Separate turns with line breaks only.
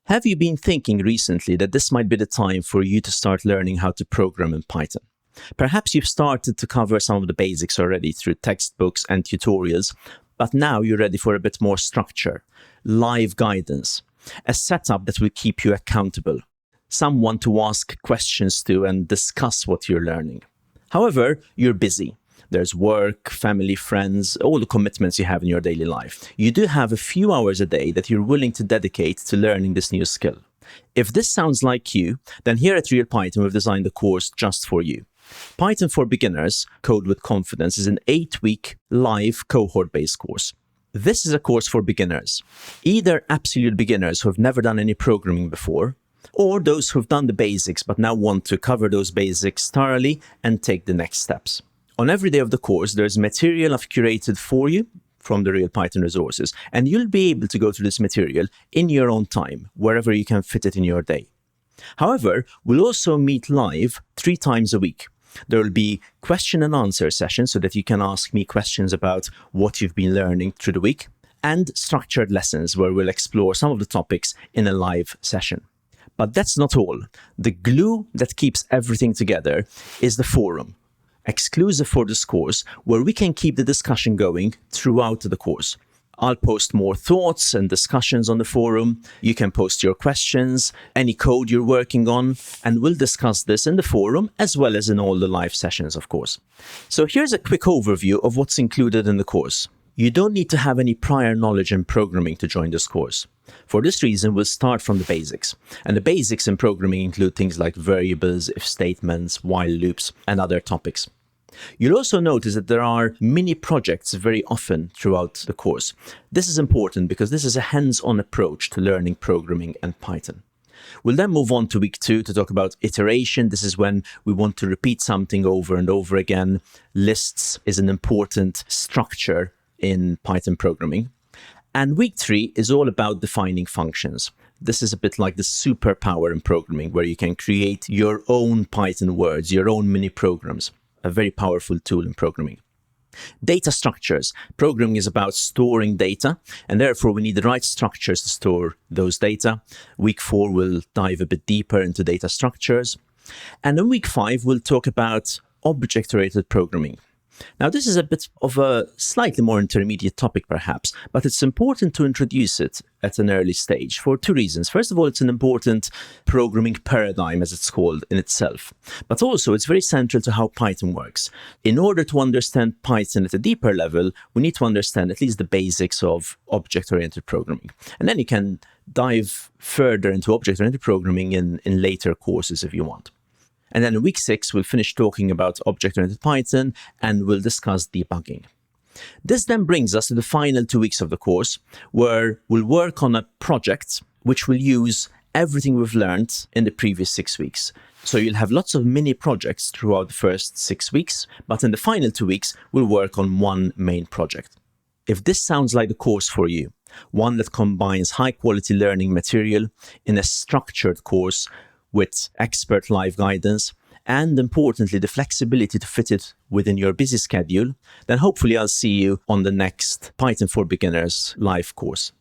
Have you been thinking recently that this might be the time for you to start learning how to program in Python? Perhaps you've started to cover some of the basics already through textbooks and tutorials, but now you're ready for a bit more structure, live guidance, a setup that will keep you accountable, someone to ask questions to and discuss what you're learning. However, you're busy. There's work, family, friends, all the commitments you have in your daily life. You do have a few hours a day that you're willing to dedicate to learning this new skill. If this sounds like you, then here at Real Python, we've designed a course just for you. Python for Beginners, Code with Confidence, is an 8-week live cohort-based course. This is a course for beginners, either absolute beginners who have never done any programming before, or those who've done the basics but now want to cover those basics thoroughly and take the next steps. On every day of the course, there's material I've curated for you from the Real Python resources, and you'll be able to go through this material in your own time, wherever you can fit it in your day. However, we'll also meet live 3 times a week. There will be question and answer sessions so that you can ask me questions about what you've been learning through the week, and structured lessons where we'll explore some of the topics in a live session. But that's not all. The glue that keeps everything together is the forum, exclusive for this course, where we can keep the discussion going throughout the course. I'll post more thoughts and discussions on the forum. You can post your questions, any code you're working on, and we'll discuss this in the forum as well as in all the live sessions, of course. So here's a quick overview of what's included in the course. You don't need to have any prior knowledge in programming to join this course. For this reason, we'll start from the basics. And the basics in programming include things like variables, if statements, while loops, and other topics. You'll also notice that there are mini projects very often throughout the course. This is important because this is a hands-on approach to learning programming and Python. We'll then move on to week 2 to talk about iteration. This is when we want to repeat something over and over again. Lists is an important structure in Python programming. And week 3 is all about defining functions. This is a bit like the superpower in programming, where you can create your own Python words, your own mini programs. A very powerful tool in programming. Data structures. Programming is about storing data, and therefore we need the right structures to store those data. Week 4 will dive a bit deeper into data structures. And in week 5, we'll talk about object-oriented programming. Now, this is a bit of a slightly more intermediate topic, perhaps, but it's important to introduce it at an early stage for 2 reasons. First of all, it's an important programming paradigm, as it's called, in itself. But also, it's very central to how Python works. In order to understand Python at a deeper level, we need to understand at least the basics of object-oriented programming. And then you can dive further into object-oriented programming in later courses if you want. And then in week 6, we'll finish talking about object-oriented Python and we'll discuss debugging. This then brings us to the final 2 weeks of the course, where we'll work on a project which will use everything we've learned in the previous 6 weeks. So you'll have lots of mini projects throughout the first 6 weeks, but in the final 2 weeks, we'll work on one main project. If this sounds like the course for you, one that combines high-quality learning material in a structured course with expert live guidance, and importantly, the flexibility to fit it within your busy schedule, then hopefully I'll see you on the next Python for Beginners live course.